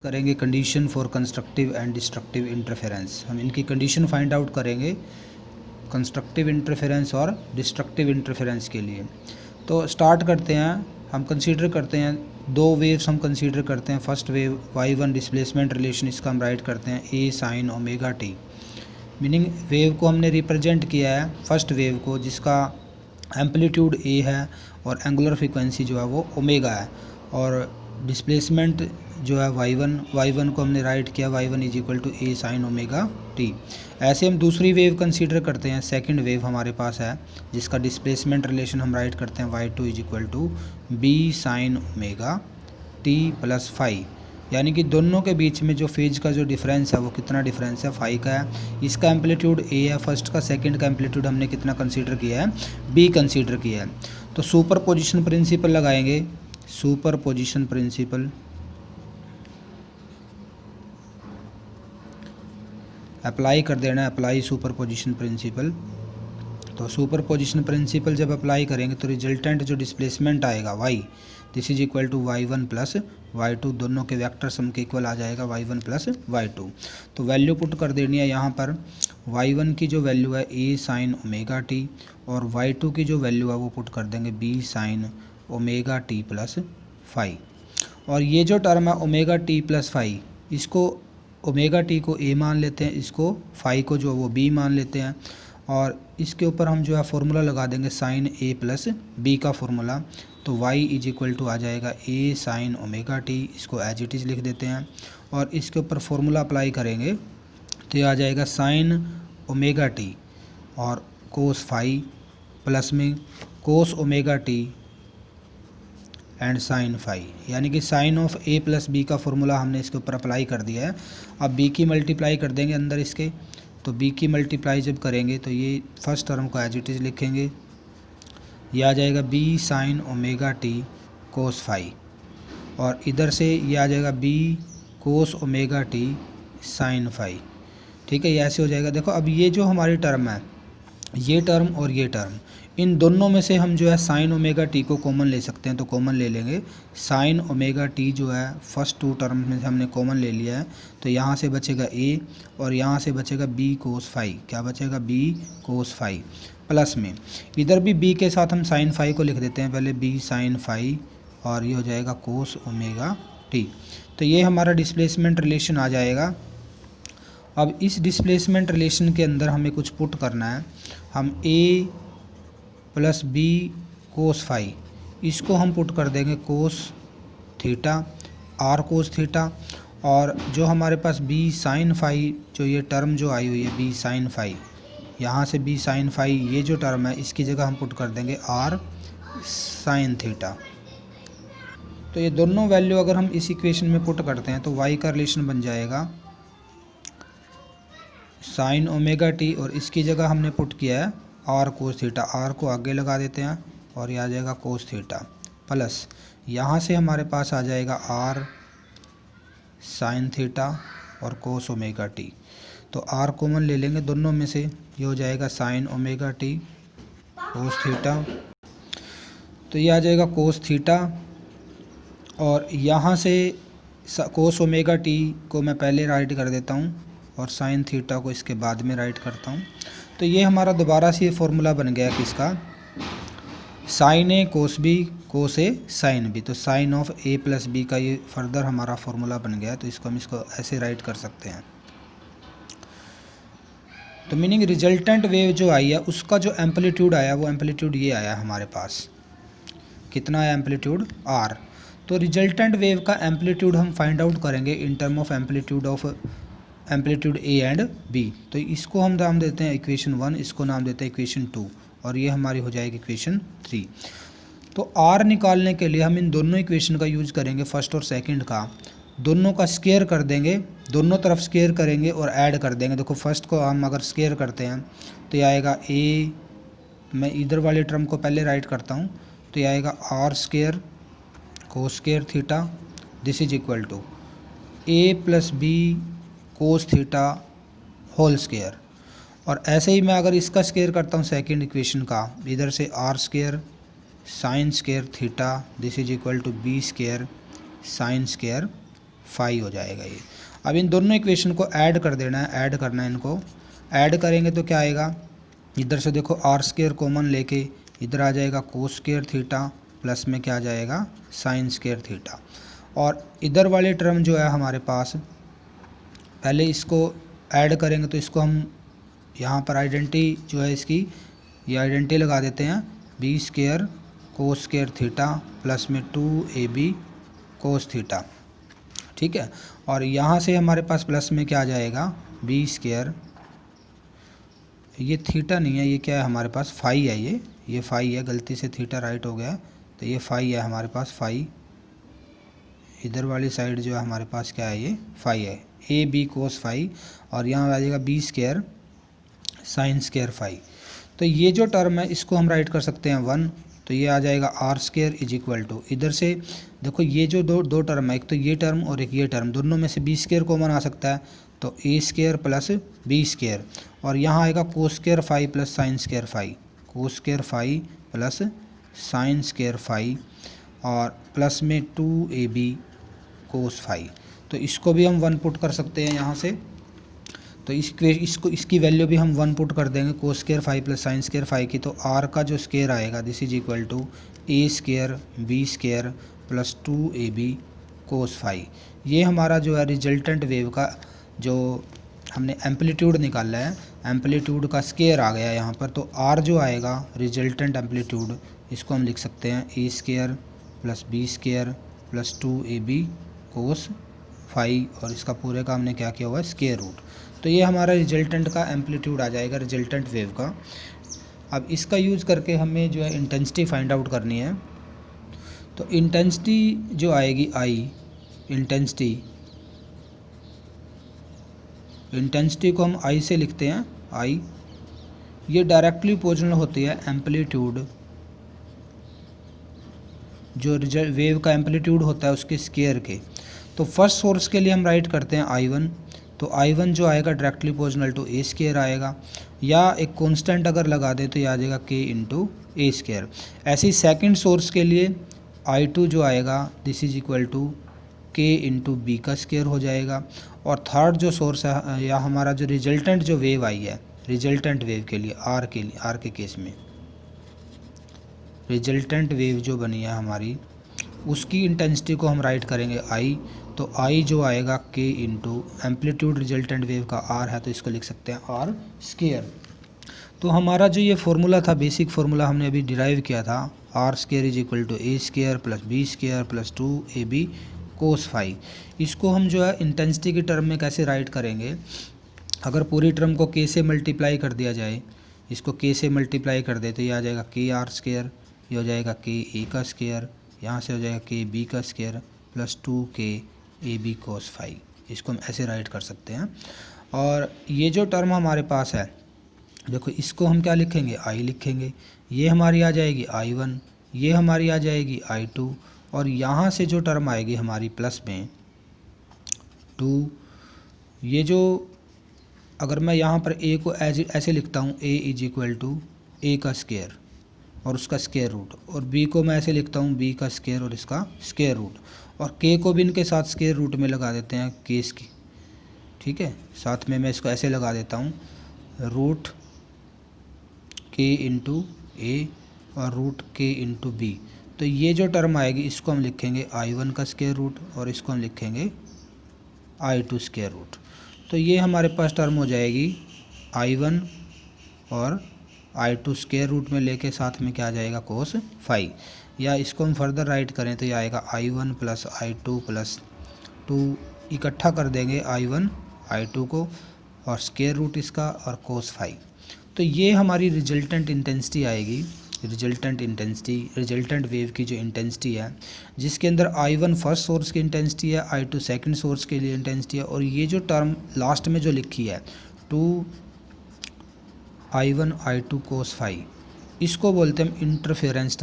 करेंगे condition for constructive and destructive interference. हम इनकी कंडीशन फाइंड आउट करेंगे कंस्ट्रक्टिव इंटरफेरेंस और डिस्ट्रक्टिव इंटरफेरेंस के लिए। तो स्टार्ट करते हैं। हम कंसीडर करते हैं दो वेव्स हम कंसीडर करते हैं। First wave y1 displacement relation, इसका हम राइट करते हैं a sin omega t। Meaning wave को हमने रिप्रेजेंट किया है फर्स्ट वेव को, जिसका एम्पलीट्यूड a है और एंगुलर फ्रीक्वेंसी जो है वो ओमेगा है, और डिस्प्लेसमेंट जो है y1 को हमने राइट किया y1 is equal to a sin omega t। ऐसे हम दूसरी वेव कंसीडर करते हैं। सेकंड वेव हमारे पास है जिसका डिस्प्लेसमेंट रिलेशन हम राइट करते हैं y2 is equal to b sin omega t plus phi, यानी कि दोनों के बीच में जो फेज का जो डिफरेंस है वो कितना डिफरेंस है, फाई का है। इसका एम्पलीट्यूड a है फर्स्ट का, सेकंड का एम्पलीट्यूड हमने कितना कंसीडर किया है, b कंसीडर किया है। तो सुपर पोजिशन प्रिंसिपल लगाएंगे। सुपर पोजिशन प्रिंसिपल अप्लाई कर देना है, अप्लाई सुपर पोजिशन प्रिंसिपल। तो सुपर पोजिशन प्रिंसिपल जब अप्लाई करेंगे तो रिजल्टेंट जो डिस्प्लेसमेंट आएगा y, this is equal to y1 plus y2, दोनों के वेक्टर सम के इक्वल आ जाएगा y1 प्लस y2। तो वैल्यू पुट कर देनी है यहाँ पर। y1 की जो वैल्यू है a sin ओमेगा t और y2 की जो वैल्यू है वो पुट कर देंगे b sin omega t plus phi. और ये जो टर्म है ओमेगा t प्लस फाई, इसको ओमेगा टी को a मान लेते हैं, इसको फाई को जो वो b मान लेते हैं, और इसके ऊपर हम जो है फॉर्मूला लगा देंगे साइन a प्लस b का फॉर्मूला। तो y इज इक्वल टू आ जाएगा a साइन ओमेगा टी, इसको एज इट इज़ लिख देते हैं, और इसके ऊपर फॉर्मूला अप्लाई करेंगे तो ये आ जाएगा साइन ओमेगा टी और कोस फाई प्लस में cos omega t and sine phi, यानी कि sine of a plus b का फॉर्मूला हमने इसके ऊपर अप्लाई कर दिया है। अब b की मल्टीप्लाई कर देंगे अंदर इसके। तो b की मल्टीप्लाई जब करेंगे तो ये फर्स्ट टर्म को एज इट इज़ लिखेंगे, ये आ जाएगा b sine omega t cos phi, और इधर से ये आ जाएगा b cos omega t sine phi. ठीक है, ये ऐसे हो जाएगा। देखो अब ये जो हमारी टर्म है, ये टर्म और ये टर्म, इन दोनों में से हम जो है साइन ओमेगा टी को कॉमन ले सकते हैं। तो कॉमन ले लेंगे साइन ओमेगा टी जो है फर्स्ट टू टर्म में से हमने कॉमन ले लिया है। तो यहाँ से बचेगा a और यहाँ से बचेगा b कोस फाई। क्या बचेगा, b कोस फाई प्लस में इधर भी b के साथ हम साइन फाई को लिख देते हैं पहले, b साइन फाई, और ये हो जाएगा कोस ओमेगा टी। तो ये हमारा डिस्प्लेसमेंट रिलेशन आ जाएगा। अब इस डिस्प्लेसमेंट रिलेशन के अंदर हमें कुछ पुट करना है। हम a plus b cos phi, इसको हम पुट कर देंगे cos theta r cos theta, और जो हमारे पास b साइन फाई, जो ये टर्म जो आई हुई है b साइन फाई, यहाँ से b साइन फाई ये जो टर्म है इसकी जगह हम पुट कर देंगे r साइन थीटा। तो ये दोनों वैल्यू अगर हम इस इक्वेशन में पुट करते हैं तो y का रिलेशन बन जाएगा साइन ओमेगा टी, और इसकी जगह हमने पुट किया है आर कोस थीटा। आर को आगे लगा देते हैं और ये आ जाएगा कोस थीटा प्लस, यहाँ से हमारे पास आ जाएगा आर साइन थीटा और कोस ओमेगा टी। तो आर कॉमन ले लेंगे दोनों में से, ये हो जाएगा sign omega t cos theta. तो ये आ जाएगा कोस थीटा, और यहाँ से कोस ओमेगा टी को मैं पहले राइट कर देता हूँ और साइन थीटा को इसके बाद में राइट करता हूँ। तो ये हमारा दोबारा से फॉर्मूला बन गया किसका, sine A cos B cos A sine B. तो sine of a plus B का ये फर्दर हमारा फॉर्मूला बन गया। तो इसको हम इसको ऐसे राइट कर सकते हैं। तो मीनिंग रिजल्टेंट वेव जो आई है उसका जो एम्पलीट्यूड आया वो एम्पलीट्यूड ये आया हमारे पास, कितना है एम्पलीट्यूड r। तो रिजल्टेंट वेव का एम्पलीट्यूड हम फाइंड आउट करेंगे in term of amplitude a and b। तो इसको हम नाम देते हैं इक्वेशन 1, इसको नाम देते हैं इक्वेशन 2, और ये हमारी हो जाएगी इक्वेशन 3। तो r निकालने के लिए हम इन दोनों इक्वेशन का यूज़ करेंगे, फर्स्ट और सेकंड का, दोनों का स्क्वायर कर देंगे, दोनों तरफ स्क्वायर करेंगे और ऐड कर देंगे। देखो फर्स्ट को हम अगर स्क्वायर करते हैं तो ये आएगा a, मैं इधर वाले टर्म को पहले राइट करता हूँ, तो ये आएगा r square cos square theta, this is equal to a plus b cos theta whole square. और ऐसे ही मैं अगर इसका स्क्वायर करता हूँ सेकंड इक्वेशन का, इधर से r square sine square theta, this is equal to b square sine square phi हो जाएगा ये। अब इन दोनों इक्वेशन को ऐड कर देना है, ऐड करना है इनको। ऐड करेंगे तो क्या आएगा, इधर से देखो आर स्क्वायर कॉमन लेके इधर आ जाएगा कोस स्क्वायर थीटा प्लस में क्या आ जाएगा साइन स्क्वायर थीटा। और इधर वाले टर्म जो है हमारे पास, पहले इसको ऐड करेंगे तो इसको हम यहाँ पर आइडेंटिटी जो है इसकी, ये आइडेंटिटी लगा देते हैं, B square cos square theta plus में 2ab कोस थीटा, ठीक है। और यहाँ से हमारे पास प्लस में क्या आ जाएगा बी स्क्वायर, ये थीटा नहीं है, ये क्या है हमारे पास फाई है, ये फाई है, गलती से थीटा राइट हो गया, तो ये फाई है हमारे पास, फाई इधर वाली साइड जो है हमारे पास क्या है, ये फाई है, ए बी कोस फाई, और यहाँ आ जाएगा B square sine square phi. तो ये जो टर्म है इसको हम राइट कर सकते हैं 1, तो ये आ जाएगा R square is equal to, इधर से देखो ये जो दो टर्म है, एक तो ये टर्म और एक ये टर्म, दोनों में से बी स्क्वायर कॉमन आ सकता है, तो A square plus B square, और यहाँ आएगा cos square phi plus sine square phi, cos square phi plus sine square phi, और प्लस में 2ab कोस फाई। तो इसको भी हम 1 पुट कर सकते हैं यहाँ से, तो इसकी वैल्यू भी हम 1 पुट कर देंगे, cos square phi plus sine square phi की, तो आर का जो स्क्वायर आएगा this is equal to A square B square plus 2ab cos phi. ये हमारा जो है रिजल्टेंट वेव का जो हमने एम्पलीट्यूड निकाला है, एम्पलीट्यूड का स्क्वायर आ गया यहाँ पर, तो आर जो आएगा रिजल्टेंट एम्पलीट्यूड, इसको हम लिख सकते हैं A square plus B square plus 2ab cos phi, और इसका पूरे का हमने क्या किया हुआ है स्क्वायर रूट। तो ये हमारा रिजल्टेंट का एम्पलीट्यूड आ जाएगा, रिजल्टेंट वेव का। अब इसका यूज़ करके हमें जो है इंटेंसिटी फाइंड आउट करनी है। तो इंटेंसिटी जो आएगी आई, इंटेंसिटी को हम आई से लिखते हैं, आई ये डायरेक्टली प्रोपोर्शनल होती है एम्पलीट्यूड, जो वेव का एम्पलीट्यूड होता है उसके स्क्वायर के। तो फर्स्ट सोर्स के लिए हम राइट करते हैं I1, तो I1 जो आएगा directly proportional to A square आएगा, या एक कांस्टेंट अगर लगा दे तो ये आ जाएगा k इंटू ए स्क्वायर। ऐसे ही सेकेंड सोर्स के लिए I2 जो आएगा this is equal to k into B का स्क्वायर हो जाएगा। और थर्ड जो सोर्स है या हमारा जो रिजल्टेंट जो वेव आई है, रिजल्टेंट वेव के लिए आर के केस में रिजल्टेंट वेव जो बनी है हमारी, उसकी इंटेंसिटी को हम राइट करेंगे आई, तो आई जो आएगा k into amplitude resultant wave का आर है, तो इसको लिख सकते हैं आर स्क्वायर। तो हमारा जो ये फार्मूला था, बेसिक फार्मूला हमने अभी डिराइव किया था, R square is equal to A square plus B square plus 2ab cos phi. इसको हम जो है इंटेंसिटी के टर्म में कैसे राइट करेंगे, अगर पूरी टर्म को k से मल्टीप्लाई कर दिया जाए, इसको k से मल्टीप्लाई कर दे तो ये आ जाएगा k आर स्क्वायर, ये हो जाएगा k ए का स्क्वायर, यहाँ से हो जाएगा k बी का square plus 2k cos phi. इसको हम ऐसे राइट कर सकते हैं। और ये जो टर्म हमारे पास है देखो, इसको हम क्या लिखेंगे, आई लिखेंगे, ये हमारी आ जाएगी I1, ये हमारी आ जाएगी I2, और यहाँ से जो टर्म आएगी हमारी प्लस में 2, ये जो अगर मैं यहाँ पर a को ऐसे लिखता हूँ, a इज इक्वल टू ए का स्क्वायर और उसका स्क्वायर रूट, और b को मैं ऐसे लिखता हूँ b का स्क्वायर और इसका स्क्वायर रूट, और k को भी इनके साथ स्क्वायर रूट में लगा देते हैं केस की, ठीक है। साथ में मैं इसको ऐसे लगा देता हूँ रूट k इंटू ए और रूट k इंटू बी। तो ये जो टर्म आएगी इसको हम लिखेंगे I1 का स्क्वायर रूट और इसको हम लिखेंगे I2 स्क्वायर रूट। तो ये हमारे पास टर्म हो जाएगी I1 और I2 स्क्वायर रूट में लेके साथ में क्या आ जाएगा कोस फाई, या इसको हम फर्दर राइट करें तो ये आएगा I1 प्लस I2 प्लस 2, इकट्ठा कर देंगे I1 I2 को और स्क्वायर रूट इसका और कोस फाई। तो ये हमारी रिजल्टेंट इंटेंसिटी आएगी, रिजल्टेंट वेव की जो इंटेंसिटी है, जिसके अंदर I1 फर्स्ट सोर्स की इंटेंसिटी है, I2 सेकंड सोर्स के लिए इंटेंसिटी है, और ये जो टर्म लास्ट में जो लिखी है 2I1 I2 कोस फाई, इसको बोलते हैं इंटरफेरेंस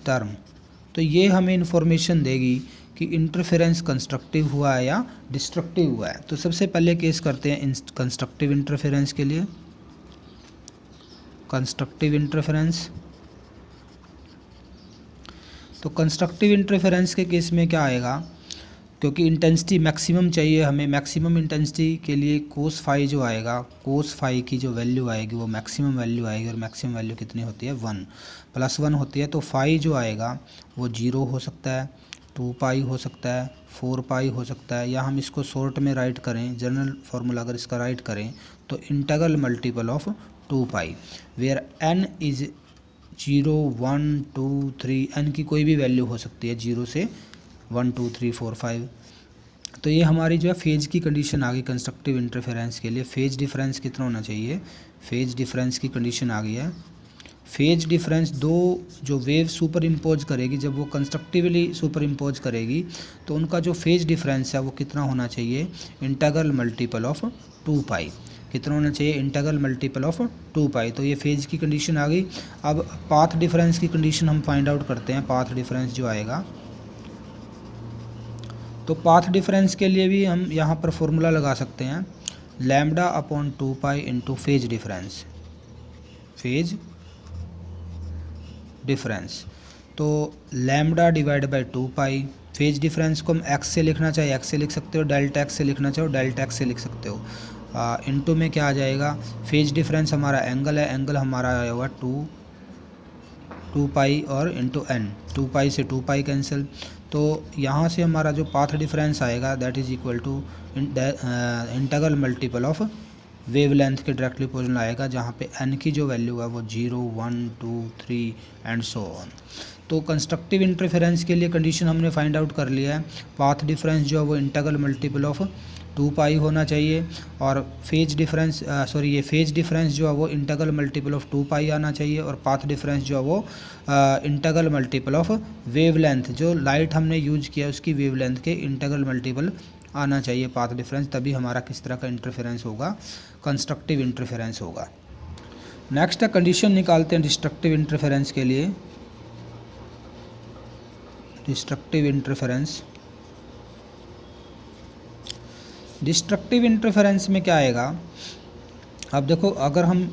टर्म। तो ये हमें इंफॉर्मेशन देगी कि इंटरफेरेंस कंस्ट्रक्टिव हुआ है या डिस्ट्रक्टिव हुआ है। तो सबसे पहले केस करते हैं कंस्ट्रक्टिव इंटरफेरेंस के लिए। कंस्ट्रक्टिव इंटरफेरेंस, तो कंस्ट्रक्टिव इंटरफेरेंस के केस में क्या आएगा, क्योंकि इंटेंसिटी मैक्सिमम चाहिए हमें, मैक्सिमम इंटेंसिटी के लिए कोस फाई जो आएगा, कोस फाई की जो वैल्यू आएगी वो मैक्सिमम वैल्यू आएगी, और मैक्सिमम वैल्यू कितनी होती है 1 +1 होती है। तो फाई जो आएगा वो 0 हो सकता है, 2 पाई हो सकता है, 4 पाई हो सकता है, या हम इसको शॉर्ट में राइट करें, जनरल फार्मूला अगर इसका राइट करें तो integral multiple of 2 pi, where n is 0 1 2 3, n की कोई भी वैल्यू हो सकती है 0 से 1 2 3 4 5। तो ये हमारी जो है फेज की कंडीशन आ गई कंस्ट्रक्टिव इंटरफेरेंस के लिए। फेज डिफरेंस कितना होना चाहिए, फेज डिफरेंस की कंडीशन आ गई है। फेज डिफरेंस दो जो वेव सुपर इम्पोज करेगी, जब वो कंस्ट्रक्टिवली सुपर इम्पोज करेगी तो उनका जो फेज डिफरेंस है वो कितना होना चाहिए, इंटीग्रल मल्टीपल ऑफ 2 पाई। कितना होना चाहिए, इंटीग्रल मल्टीपल ऑफ 2 पाई। तो ये फेज की कंडीशन आ गई। अब पाथ डिफरेंस की कंडीशन हम फाइंड आउट करते हैं। पाथ डिफरेंस जो आएगा, तो पाथ डिफरेंस के लिए भी हम यहाँ पर फॉर्मूला लगा सकते हैं, lambda upon 2 pi into phase difference, phase difference. तो lambda divide by 2 pi, phase difference को हम एक्स से लिखना चाहे एक्स से लिख सकते हो, डेल्टा एक्स से लिखना चाहो डेल्टा एक्स से लिख सकते हो। इनटू में क्या आ जाएगा, फेज डिफरेंस हमारा एंगल है, एंगल हमारा आया हुआ 2 पाई और इंटू एन, 2 पाई से 2 पाई कैंसिल। तो यहाँ से हमारा जो पाथ डिफरेंस आएगा that is equal to integral multiple of wavelength के डायरेक्टली पोजिशन आएगा, जहाँ पे n की जो वैल्यू है वो 0 1 2 3 एंड सो ऑन। तो कंस्ट्रक्टिव इंटरफेरेंस के लिए कंडीशन हमने फाइंड आउट कर लिया है। पाथ डिफरेंस जो है वो इंटीग्रल मल्टीपल ऑफ 2 पाई होना चाहिए, और फेज डिफरेंस ये फेज डिफरेंस जो है वो इंटीग्रल मल्टीपल ऑफ 2 पाई आना चाहिए, और पाथ डिफरेंस जो है वो इंटीग्रल मल्टीपल ऑफ वेवलेंथ, जो लाइट हमने यूज किया उसकी वेवलेंथ के इंटीग्रल मल्टीपल आना चाहिए पाथ डिफरेंस, तभी हमारा किस तरह का इंटरफेरेंस होगा, कंस्ट्रक्टिव इंटरफेरेंस होगा। नेक्स्ट है कंडीशन निकालते हैं डिस्ट्रक्टिव इंटरफेरेंस के लिए। डिस्ट्रक्टिव इंटरफेरेंस, डिस्ट्रक्टिव इंटरफेरेंस में क्या आएगा, अब देखो अगर हम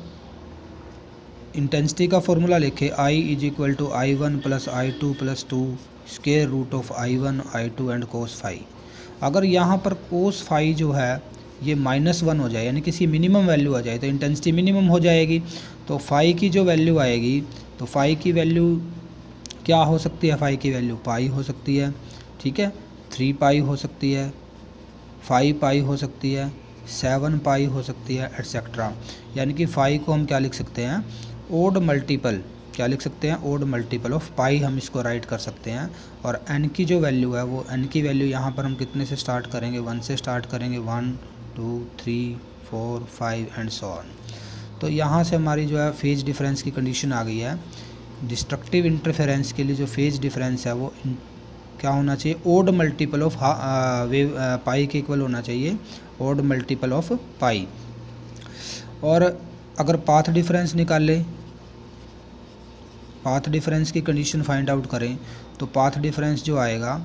इंटेंसिटी का फॉर्मूला लिखे I is equal to I1 plus I2 plus 2 square root of I1 I2 and cos phi. अगर यहाँ पर कोस फाई जो है ये -1 हो जाए, यानी किसी मिनिमम वैल्यू आ जाए, तो इंटेंसिटी मिनिमम हो जाएगी। तो फाई की जो वैल्यू आएगी, तो फाई की वैल्यू क्या हो सकती है, फाई की वैल्यू पाई हो सकती है, ठीक है, 3 पाई हो सकती है, 5 पाई हो सकती है, 7 पाई हो सकती है, एटसेट्रा। यानी कि फाई को हम क्या लिख सकते हैं, ओड मल्टीपल, क्या लिख सकते हैं, ओड मल्टीपल ऑफ पाई हम इसको राइट कर सकते हैं। और n की जो वैल्यू है वो n की वैल्यू यहाँ पर हम कितने से स्टार्ट करेंगे, 1 से स्टार्ट करेंगे, 1 2 3 4 5 एंड सो ऑन। तो यहाँ से हमारी जो है फेज डिफरेंस की कंडीशन आ गई है। डिस्ट्रक्टिव इंटरफेरेंस के लिए जो फेज डिफरेंस है वो क्या होना चाहिए, ओड मल्टीपल ऑफ पाई के इक्वल होना चाहिए, ओड मल्टीपल ऑफ पाई। और अगर पाथ डिफरेंस निकाले, पाथ डिफरेंस की कंडीशन फाइंड आउट करें, तो पाथ डिफरेंस जो आएगा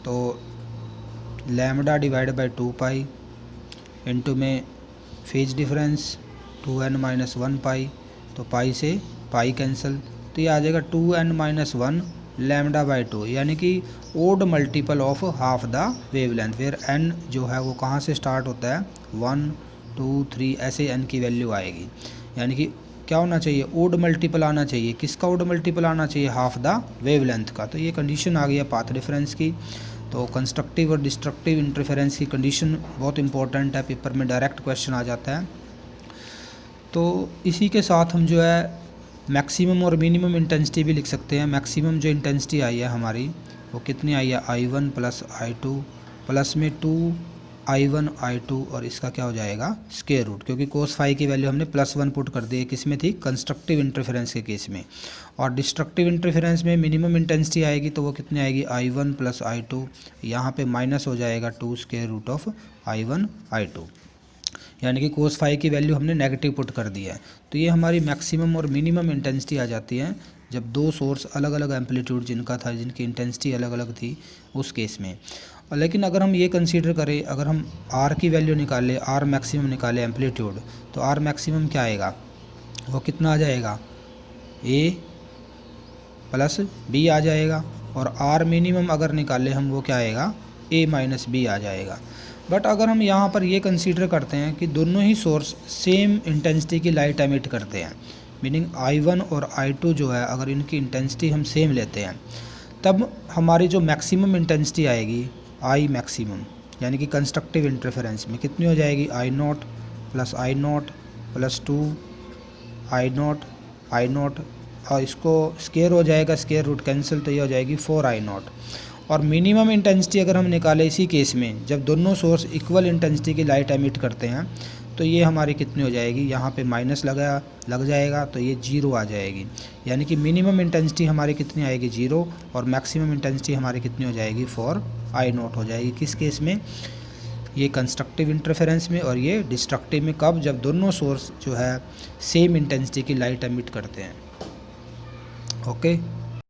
तो lambda divide by 2 pi into में फेज डिफरेंस 2n-1 पाई, तो पाई से पाई कैंसिल, तो ये आ जाएगा 2n-1 लैम्डा बाई 2, यानी कि odd multiple of half the wavelength, where n जो है वो कहाँ से स्टार्ट होता है, 1 2 3 ऐसे n की वैल्यू आएगी। यानी कि क्या होना चाहिए, ओड मल्टीपल आना चाहिए, किसका ओड मल्टीपल आना चाहिए, हाफ द वेवलेंथ का। तो ये कंडीशन आ गई है पाथ डिफरेंस की। तो कंस्ट्रक्टिव और डिस्ट्रक्टिव इंटरफेरेंस की कंडीशन बहुत इंपॉर्टेंट है, पेपर में डायरेक्ट क्वेश्चन आ जाता है। तो इसी के साथ हम जो है मैक्सिमम और मिनिमम इंटेंसिटी भी लिख सकते हैं। मैक्सिमम जो इंटेंसिटी आई है हमारी वो कितनी आई है, I1 प्लस I2 प्लस में 2I1 I2, और इसका क्या हो जाएगा स्क्वायर रूट, क्योंकि कोस फाई की वैल्यू हमने +1 पुट कर दी है, किस में थी, कंस्ट्रक्टिव इंटरफेरेंस के केस में। और डिस्ट्रक्टिव इंटरफेरेंस में मिनिमम इंटेंसिटी आएगी तो वो कितनी आएगी, I1 प्लस I2, यहाँ पे माइनस हो जाएगा 2 square root of I1 I2, यानी कि कोस फाई की वैल्यू हमने नेगेटिव पुट कर दी है। तो ये हमारी मैक्सिमम और मिनिमम इंटेंसिटी आ जाती है जब दो सोर्स अलग अलग एम्पलीट्यूड जिनका था, जिनकी इंटेंसिटी अलग अलग थी उस केस में। और लेकिन अगर हम ये कंसीडर करें, अगर हम आर की वैल्यू निकालें, आर मैक्सिमम निकालें एम्पलीट्यूड, तो आर मैक्सिमम क्या आएगा, वो कितना आ जाएगा, ए प्लस बी आ जाएगा, और आर मिनिमम अगर निकाले हम वो क्या आएगा, ए माइनस बी आ जाएगा। बट अगर हम यहाँ पर ये कंसीडर करते हैं कि दोनों ही सोर्स सेम इंटेंसिटी की लाइट एमिट करते हैं, मीनिंग I1 और I2 जो है अगर इनकी इंटेंसिटी हम सेम लेते हैं, तब हमारी जो मैक्सिमम इंटेंसिटी आएगी I मैक्सिमम, यानी कि कंस्ट्रक्टिव इंटरफेरेंस में कितनी हो जाएगी, I0 plus I0 plus 2 I0 और इसको स्केयर हो जाएगा, स्केयर रूट कैंसिल, तो ये हो जाएगी 4I0। और मिनिमम इंटेंसिटी अगर हम निकालें इसी केस में, जब दोनों सोर्स इक्वल इंटेंसिटी की लाइट एमिट करते हैं, तो ये हमारी कितनी हो जाएगी, यहाँ पे माइनस लग जाएगा, तो ये 0 आ जाएगी। यानी कि मिनिमम इंटेंसिटी हमारी कितनी आएगी, 0, और मैक्सिमम इंटेंसिटी हमारी कितनी हो जाएगी, 4I0 हो जाएगी। किस केस में, ये कंस्ट्रक्टिव इंटरफेरेंस में, और ये डिस्ट्रक्टिव में। कब, जब दोनों सोर्स जो है सेम इंटेंसिटी की लाइट एमिट करते हैं। ओके।